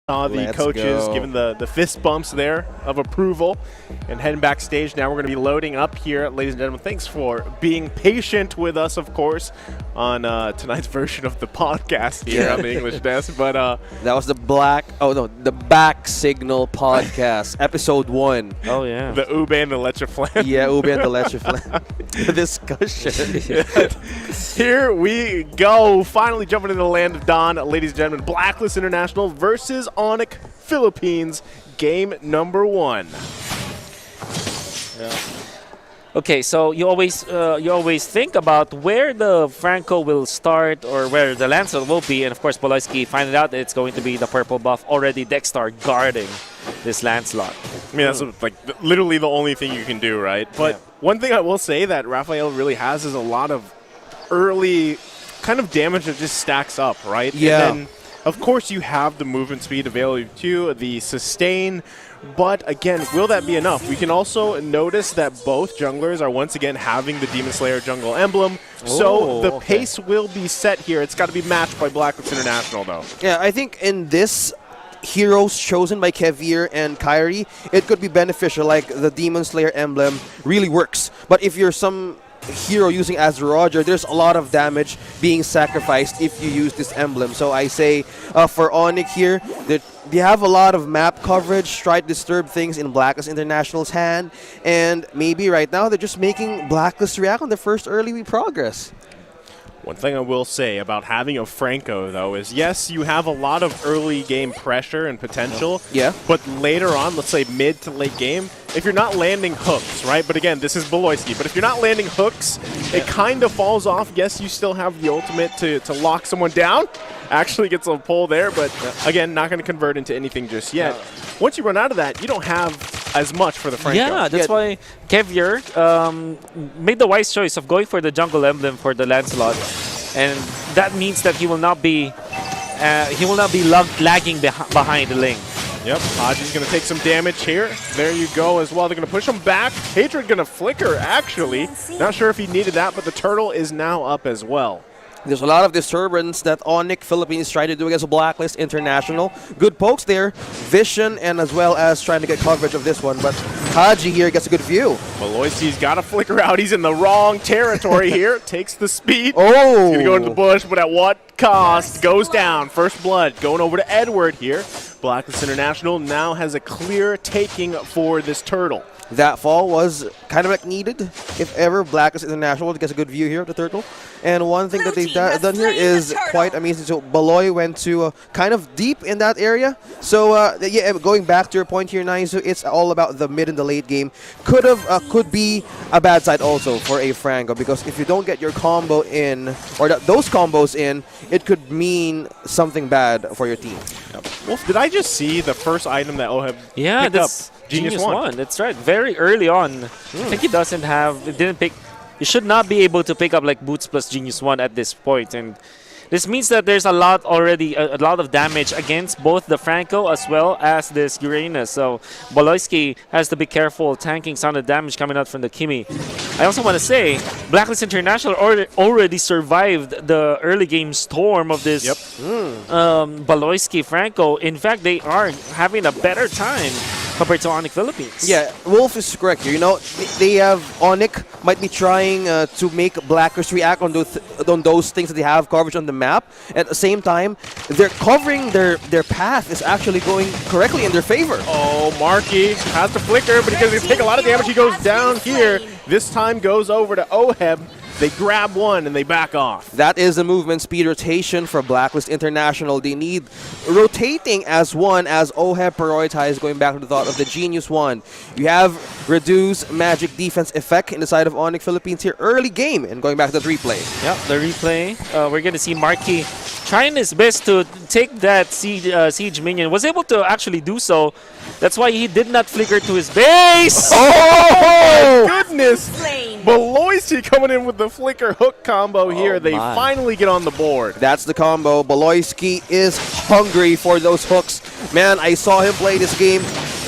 Saw the coaches giving the fist bumps there of approval and heading backstage. Now we're going to be loading up here, ladies and gentlemen. Thanks for being patient with us, of course, on tonight's version of the podcast here on the English desk. But that was the Back Signal podcast, episode 1. Oh yeah, the Ube and the Leche Flan. Yeah, Ube and the Leche Flan. The discussion. Here we go. Finally jumping into the land of Dawn, ladies and gentlemen. Blacklist International versus Onic Philippines, game number 1. Yeah. Okay, so you always think about where the Franco will start or where the Lancelot will be, and of course Boloyski finding out that it's going to be the purple buff. Already Dexter guarding this Lancelot. I mean, that's like literally the only thing you can do, right? But one thing I will say that Raphael really has is a lot of early kind of damage that just stacks up, right? Yeah. And then, of course, you have the movement speed available to the sustain, but again, will that be enough? We can also notice that both junglers are once again having the Demon Slayer jungle emblem, so the pace will be set here. It's got to be matched by Blacklist International, though. Yeah, I think in this heroes chosen by Kevir and Kyrie, it could be beneficial, like the Demon Slayer emblem really works. But if you're some hero using as Roger, there's a lot of damage being sacrificed if you use this emblem. So I say for Onic here, that they have a lot of map coverage, try to disturb things in Blacklist International's hand, and maybe right now they're just making Blacklist react on the first early progress. One thing I will say about having a Franco, though, is yes, you have a lot of early game pressure and potential. Yeah. But later on, let's say mid to late game, if you're not landing hooks, right? But again, this is Boloyski. But if you're not landing hooks, it kind of falls off. Yes, you still have the ultimate to lock someone down. Actually gets a pull there, but again, not going to convert into anything just yet. Once you run out of that, you don't have as much for the Franco. Yeah, that's why Kevir made the wise choice of going for the jungle emblem for the Lancelot, and that means that he will not be lagging behind the lane. Yep, Haji's going to take some damage here. There you go as well. They're going to push him back. Hatred going to flicker, actually. Not sure if he needed that, but the turtle is now up as well. There's a lot of disturbance that Onic Philippines tried to do against Blacklist International. Good pokes there, vision, and as well as trying to get coverage of this one. But Haji here gets a good view. Boloyski's got to flicker out. He's in the wrong territory here. Takes the speed. Oh! He's going to go into the bush, but at what cost? Goes down. First blood going over to Edward here. Blacklist International now has a clear taking for this turtle. That fall was kind of like needed if ever Blacklist International gets a good view here of the turtle. And one thing that they've done here is quite amazing. So Baloy went to kind of deep in that area. So yeah, going back to your point here, Naizu, it's all about the mid and the late game. Could be a bad side also for a Franco, because if you don't get your combo in, or those combos in, it could mean something bad for your team. Wolf, did I just see the first item that Oheb picked up? Genius One. That's right. Very early on. I think he didn't pick. You should not be able to pick up like Boots plus Genius One at this point, and this means that there's a lot of damage against both the Franco as well as this Uranus. So Boloyski has to be careful tanking some of the damage coming out from the Kimi. I also want to say Blacklist International already survived the early game storm of this Boloyski Franco. In fact, they are having a better time compared to Onic Philippines. Yeah, Wolf is correct here. You know, they have Onic might be trying to make Blacklist react on those things that they have coverage on the map. At the same time, they're covering their path is actually going correctly in their favor. Oh, Marky has to flicker, but because he take a lot of damage, he goes down here. This time goes over to Oheb. They grab one and they back off. That is the movement speed rotation for Blacklist International. They need rotating as one, as Oheb prioritized going back to the thought of the Genius One. You have reduced magic defense effect in the side of Onic Philippines here early game, and going back to the replay. Yep, the replay. We're going to see Marky trying his best to take that siege minion. Was able to actually do so. That's why he did not flicker to his base. Oh, my goodness. Boloyski coming in with the flicker hook combo here. They finally get on the board. That's the combo. Boloyski is hungry for those hooks. Man, I saw him play this game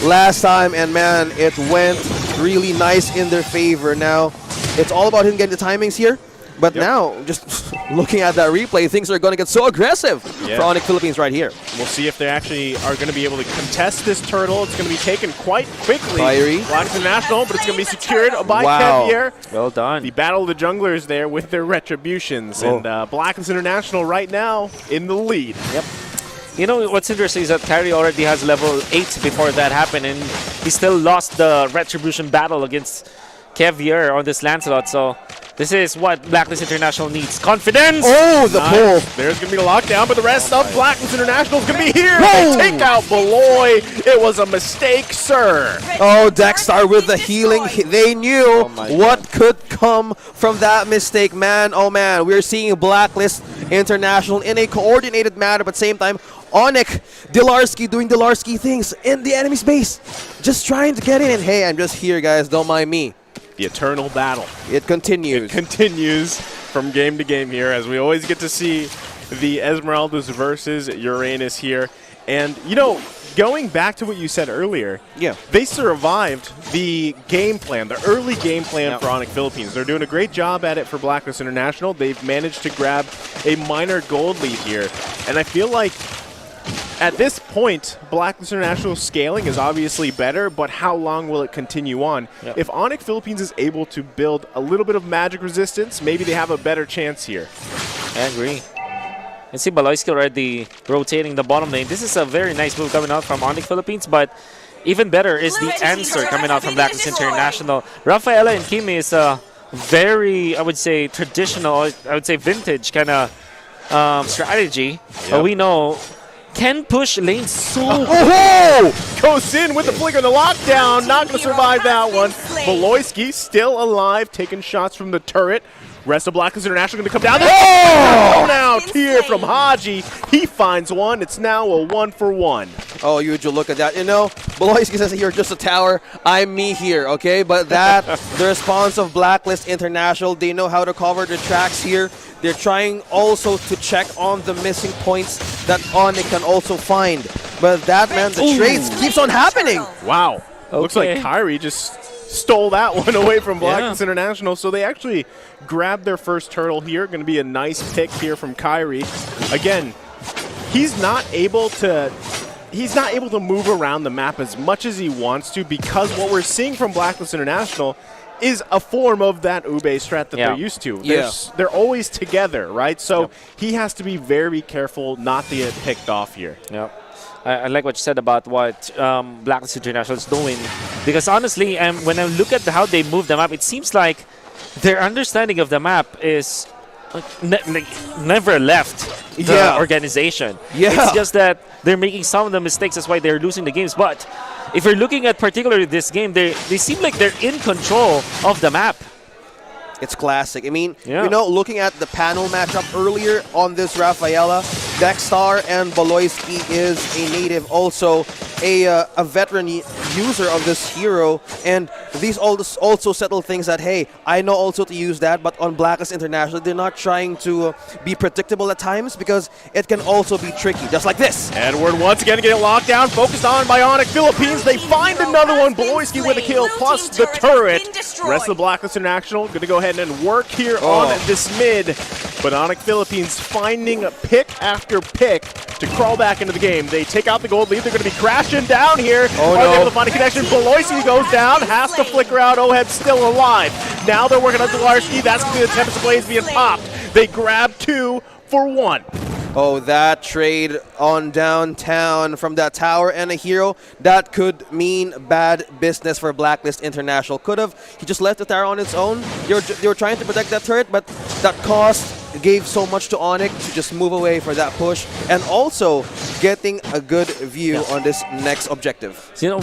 last time, and man, it went really nice in their favor. Now, it's all about him getting the timings here. But now, just looking at that replay, things are going to get so aggressive for Onic Philippines right here. We'll see if they actually are going to be able to contest this turtle. It's going to be taken quite quickly. Blacklist International, but it's going to be secured by Kevier. Well done. The battle of the junglers there with their retributions. And Blacklist International right now in the lead. Yep. You know, what's interesting is that Kyrie already has level 8 before that happened, and he still lost the retribution battle against Kevier on this Lancelot. So this is what Blacklist International needs. Confidence! Oh, the pull. There's going to be a lockdown, but the rest of Blacklist International is going to be here. They take out Beloy. It was a mistake, sir. Oh, Dexstar with the healing. They knew what could come from that mistake, man. Oh, man. We're seeing Blacklist International in a coordinated manner, but same time, Onic, Dilarski doing Dilarski things in the enemy's base. Just trying to get in. And hey, I'm just here, guys. Don't mind me. The eternal battle. It continues. It continues from game to game here, as we always get to see the Esmeraldas versus Uranus here. And, you know, going back to what you said earlier, they survived the game plan, the early game plan for Onic Philippines. They're doing a great job at it for Blacklist International. They've managed to grab a minor gold lead here. And I feel like at this point, Blacklist International scaling is obviously better, but how long will it continue on? If Onic Philippines is able to build a little bit of magic resistance, maybe they have a better chance here. I agree. And see Baloyski already rotating the bottom lane. This is a very nice move coming out from Onic Philippines, but even better is the answer coming out from Blacklist International. Rafaela and Kimi is a very, I would say, traditional, I would say vintage kind of strategy. But we know can push lanes so goes in with the flicker and the lockdown. Not going to survive that one. Beloyski still alive, taking shots from the turret. Rest of Blacklist International going to come down. Thrown out here from Haji. He finds one. It's now a 1-for-1. Oh, you would look at that. You know, Beloyski says you're just a tower. I'm me here, okay? But that, the response of Blacklist International, they know how to cover the tracks here. They're trying also to check on the missing points that Onic can also find. But that, man, the trades keeps on happening. Wow. Looks like Kyrie just stole that one away from Blacklist International. So they actually grabbed their first turtle here. Going to be a nice pick here from Kyrie. Again, he's not able to move around the map as much as he wants to, because what we're seeing from Blacklist International is a form of that Ube strat that they're used to. They're always together, right? So he has to be very careful not to get picked off here. I like what you said about what Blacklist International is doing, because honestly, when I look at how they move the map, it seems like their understanding of the map is never left the organization. It's just that they're making some of the mistakes. That's why they're losing the games. But if you're looking at particularly this game, they seem like they're in control of the map. It's classic. I mean, you know, looking at the panel matchup earlier on this Rafaela, Dexstar and Beloyski is a native, also a veteran user of this hero, and these also settle things that, hey, I know also to use that, but on Blacklist International, they're not trying to be predictable at times, because it can also be tricky, just like this. Edward once again getting locked down, focused on by Onic Philippines. They find another one, Beloyski with a kill, plus the turret. Rest of the Blacklist International going to go ahead and work here on this mid, but Onic Philippines finding pick after pick to crawl back into the game. They take out the gold lead. They're going to be crashing down here. Are they able to find a connection? Beloyski goes down, has to flicker out. Ohead's still alive. Now they're working on Dilarski. That's going to be the Tempest Blaze being popped. They grab 2 for 1. Oh, that trade on downtown from that tower and a hero, that could mean bad business for Blacklist International. He just left the tower on its own. They were trying to protect that turret, but that cost gave so much to Onic to just move away for that push, and also getting a good view on this next objective. So, you know,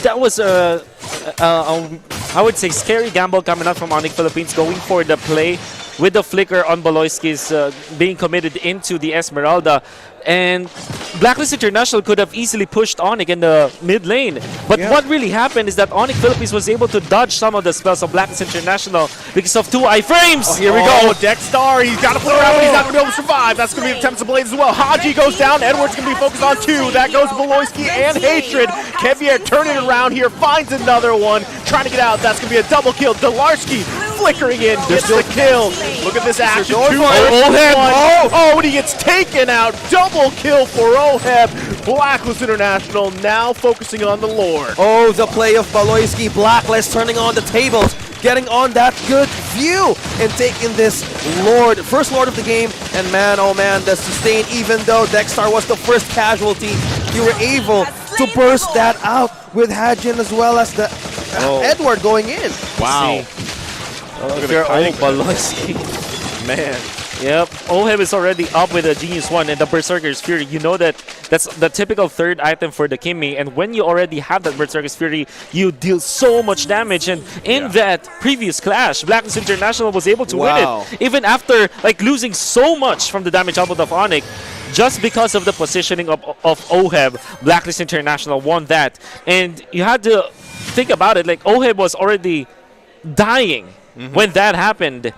that was I would say scary gamble coming out from Onic Philippines, going for the play with the flicker on Beloyski's being committed into the Esmeralda. And Blacklist International could have easily pushed Onic in the mid lane. But what really happened is that Onic Philippines was able to dodge some of the spells of Blacklist International because of 2 iframes. Oh, here we go. Dexstar, he's got to flicker out, but he's not going to be able to survive. That's going to be the Tempest Blades as well. Haji goes down. Edward's going to be focused on 2. That goes Beloyski and Hatred. Kevier turning it around here, finds another one, trying to get out. That's going to be a double kill. Dilarski flickering in, gets the kill. Look at this action. going 2 for it. versus Oheb. 1. Oh, and he gets taken out. Double kill for Oheb. Blacklist International now focusing on the Lord. Oh, the play of Baloyski. Blacklist turning on the tables, getting on that good view, and taking this Lord, first Lord of the game. And man, oh man, the sustain, even though Dexstar was the first casualty, you were able to burst that out with Hajin as well as the Edward going in. Wow. Look at Baloyski. Man. Yep, Oheb is already up with a Genius 1 and the Berserker's Fury. You know that that's the typical third item for the Kimmy, and when you already have that Berserker's Fury, you deal so much damage. And in that previous clash, Blacklist International was able to win it, even after like losing so much from the damage output of Onic. Just because of the positioning of Oheb, Blacklist International won that. And you had to think about it, like Oheb was already dying when that happened.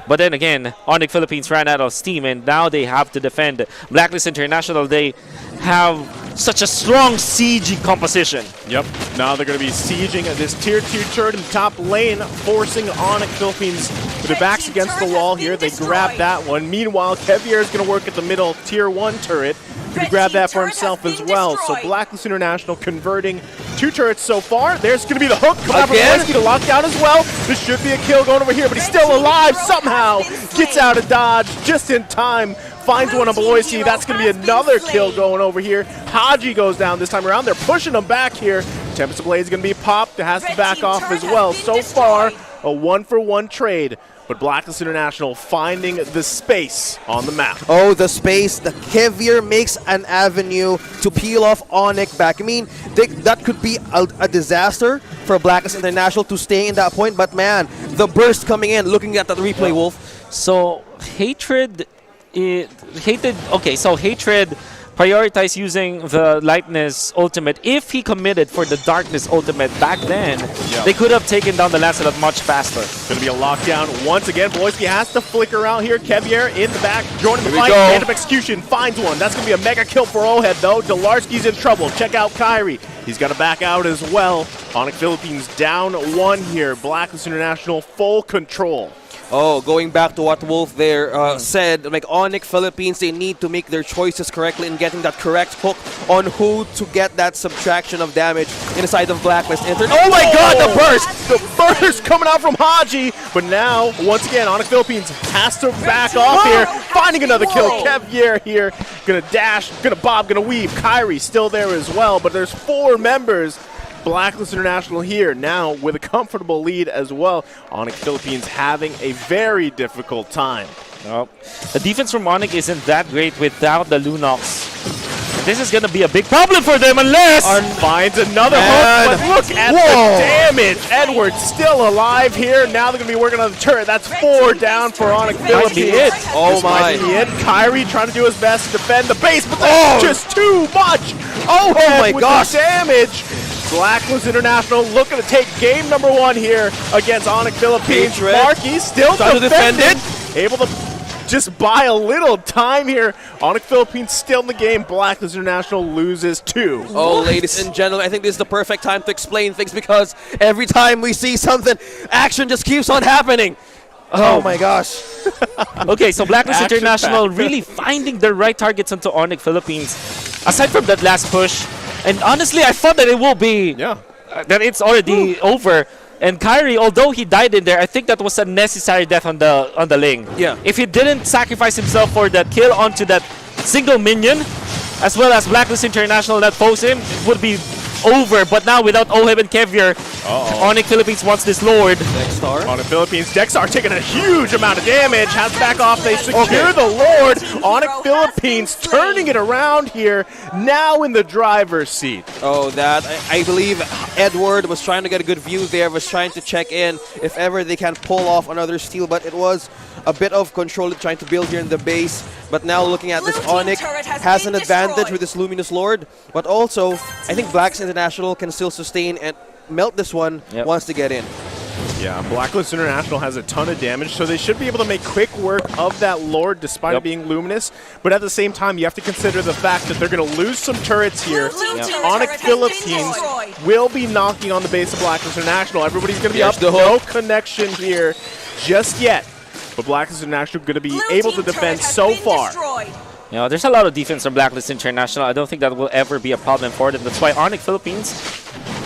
But then again, Onic Philippines ran out of steam, and now they have to defend. Blacklist International, they have such a strong sieging composition. Yep. Now they're going to be sieging this tier 2 turret in the top lane, forcing Onic Philippines with their backs against the wall here. They grab that one. Meanwhile, Kevier is going to work at the middle tier 1 turret. He grab that for himself as well. So Blacklist International converting 2 turrets so far. There's going to be the hook coming out from Baloyski to lock down as well. This should be a kill going over here, but he's still alive somehow. Gets out of dodge just in time. Finds one on Baloyski. That's going to be another kill going over here. Haji goes down this time around. They're pushing him back here. Tempest Blade is going to be popped. It has to back off as well. So far, a 1-for-1 trade. But Blacklist International finding the space on the map. Oh, the space. The Kevier makes an avenue to peel off Onic back. I mean, that could be a disaster for Blacklist International to stay in that point. But man, the burst coming in, looking at the replay, Wolf. So, Hatred... so Hatred prioritized using the Lightness ultimate. If he committed for the Darkness ultimate back then, they could have taken down the Lancelot much faster. Going to be a lockdown once again. Baloyski has to flicker out here. Kevier in the back, joining the fight. Random Execution finds one. That's going to be a mega kill for Oheb, though. Delarski's in trouble. Check out Kyrie. He's got to back out as well. Onic Philippines down 1 here. Blacklist International full control. Oh, going back to what Wolf there said, like Onic Philippines, they need to make their choices correctly in getting that correct hook on who to get that subtraction of damage inside of Blacklist. Oh my god, the burst! The burst coming out from Haji, but now, once again, Onic Philippines has to back off here, finding another kill. Kevier here, gonna dash, gonna bob, gonna weave. Kyrie still there as well, but there's 4 members. Blacklist International here now with a comfortable lead as well. Onic Philippines having a very difficult time. The defense from Onic isn't that great without the Lunox. This is going to be a big problem for them unless... Finds another hook, but look at the damage. Edwards still alive here. Now they're going to be working on the turret. That's 4 down for Onic Philippines. Oh my. Might be it. Kyrie trying to do his best to defend the base, but that's just too much. Oh my gosh. The damage. Blacklist International looking to take game number 1 here against Onic Philippines. Marky still defending. Able to just buy a little time here. Onic Philippines still in the game. Blacklist International loses 2. Oh, ladies and gentlemen, I think this is the perfect time to explain things because every time we see something, action just keeps on happening. Oh my gosh. Okay, so Blacklist International really finding the right targets onto Onic Philippines. Aside from that last push, and honestly, I thought that it will be, that it's already over. And Kyrie, although he died in there, I think that was a necessary death on the lane. Yeah. If he didn't sacrifice himself for that kill onto that single minion, as well as Blacklist International that pose him, it would be over. But now without Oheb and Kevier, Onic Philippines wants this Lord. Dexstar. Onic Philippines, Dexstar taking a huge amount of damage, has to back off, they secure the Lord. Onic Philippines turning it around here, now in the driver's seat. Oh, that, I believe Edward was trying to get a good view there, was trying to check in if ever they can pull off another steal, but it was a bit of control trying to build here in the base. But now looking at this, Onic has an advantage with this Luminous Lord, but also I think Blacks International can still sustain and melt this one once they get in. Yeah, Blacklist International has a ton of damage, so they should be able to make quick work of that Lord despite it being luminous. But at the same time, you have to consider the fact that they're going to lose some turrets here. Onic Philippines will be knocking on the base of Blacklist International. Everybody's going to be up. No connection here. just yet. But Blacklist International going to be able to defend so far. You know, there's a lot of defense from Blacklist International. I don't think that will ever be a problem for them. That's why Onic Philippines,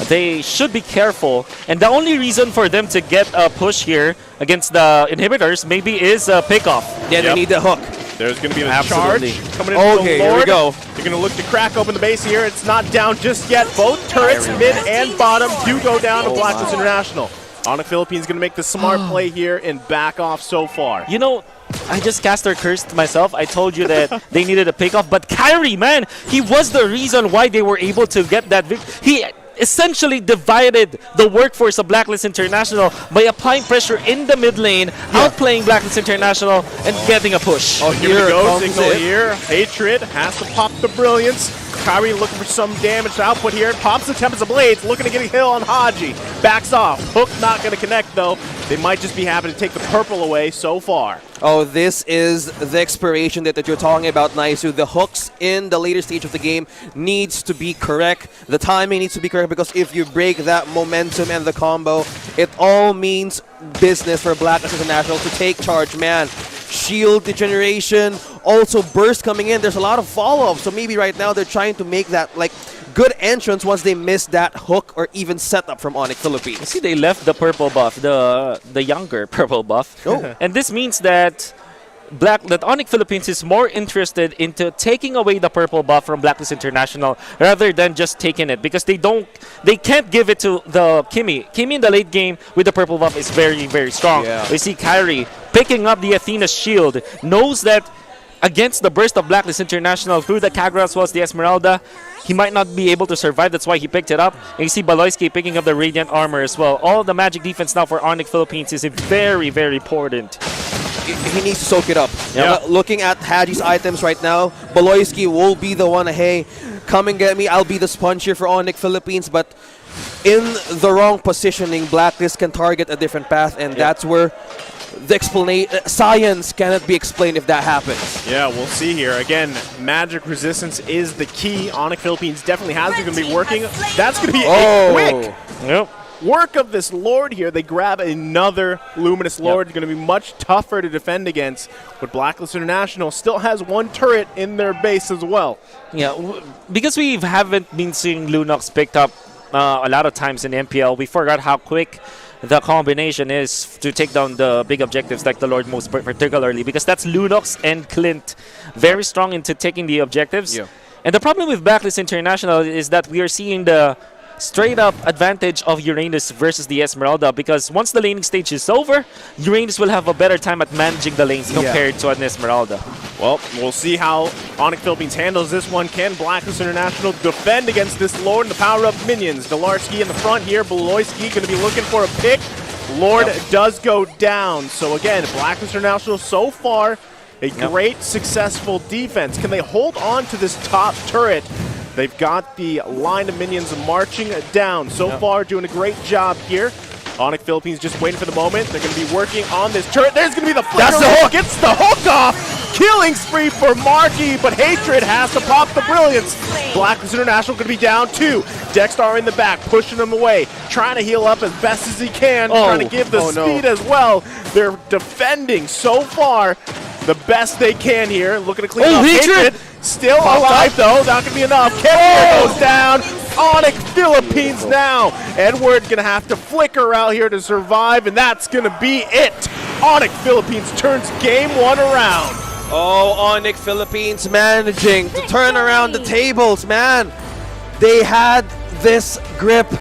they should be careful. And the only reason for them to get a push here against the inhibitors maybe is a pickoff. Yeah, they need the hook. There's going to be a Absolutely. charge coming in from the here we Lord. go. They're going to look to crack open the base here. It's not down just yet. Both turrets, mid and bottom, do go down to Blacklist International. Onic Philippines going to make the smart play here and back off so far. You know, I just caster cursed myself. I told you that they needed a pickoff, but Kyrie, man, he was the reason why they were able to get that victory. He essentially divided the workforce of Blacklist International by applying pressure in the mid lane, outplaying Blacklist International, and getting a push. Oh, here we go. Signal here. Hatred has to pop the Brilliance. Kyrie looking for some damage to output here. Pops the Tempest of Blades, looking to get a kill on Haji. Backs off. Hook not going to connect, though. They might just be happy to take the purple away so far. Oh, this is the expiration that you're talking about, Naisu. The hooks in the later stage of the game needs to be correct. The timing needs to be correct, because if you break that momentum and the combo, it all means business for Blacklist International to take charge, man. Shield degeneration, also burst coming in. There's a lot of follow-up, so maybe right now they're trying to make that like good entrance once they miss that hook or even setup from Onic Philippines. See, they left the purple buff, the younger purple buff. Oh. And this means that Onic Philippines is more interested into taking away the purple buff from Blacklist International rather than just taking it, because they can't give it to the Kimi. Kimi in the late game with the purple buff is very, very strong. Yeah. We see Kyrie picking up the Athena shield, knows that against the burst of Blacklist International through the Kagura as well as the Esmeralda, he might not be able to survive. That's why he picked it up. And you see Baloyski picking up the Radiant Armor as well. All the magic defense now for Onic Philippines is very, very important. He needs to soak it up. Yeah. Looking at Haji's items right now, Baloyski will be the one, hey, come and get me. I'll be the sponge here for Onic Philippines. But in the wrong positioning, Blacklist can target a different path, and that's where the science cannot be explained if that happens. Yeah, we'll see here. Again, magic resistance is the key. Onic Philippines definitely has it. Going to be working. That's going to be a quick work of this Lord here. They grab another Luminous Lord. It's going to be much tougher to defend against. But Blacklist International still has one turret in their base as well. Yeah, because we haven't been seeing Lunox picked up a lot of times in MPL, we forgot how quick the combination is to take down the big objectives like the Lord most particularly, because that's Lunox and Clint very strong into taking the objectives. Yeah. And the problem with Blacklist International is that we are seeing the straight up advantage of Uranus versus the Esmeralda, because once the laning stage is over, Uranus will have a better time at managing the lanes compared to an Esmeralda. Well, we'll see how Onic Philippines handles this one. Can Blacklist International defend against this Lord and the power-up minions? Delarski in the front here. Beloyski going to be looking for a pick. Lord does go down. So again, Blacklist International so far, a great successful defense. Can they hold on to this top turret? They've got the line of minions marching down. So far, doing a great job here. Onic Philippines just waiting for the moment. They're going to be working on this turret. There's going to be the flicker. That's the hook. Gets the hook off. Killing spree for Marky, but Hatred has to pop the Brilliance. Blacklist International going to be down two. Dexstar in the back, pushing them away. Trying to heal up as best as he can. Trying to give the speed as well. They're defending so far the best they can here. Looking to clean up. Hatred still alive, though. Not going to be enough. Kevin goes down. Onic Philippines now. Edward going to have to flicker out here to survive, and that's going to be it. Onic Philippines turns game one around. Oh, Onic Philippines managing to turn around the tables, man. They had this grip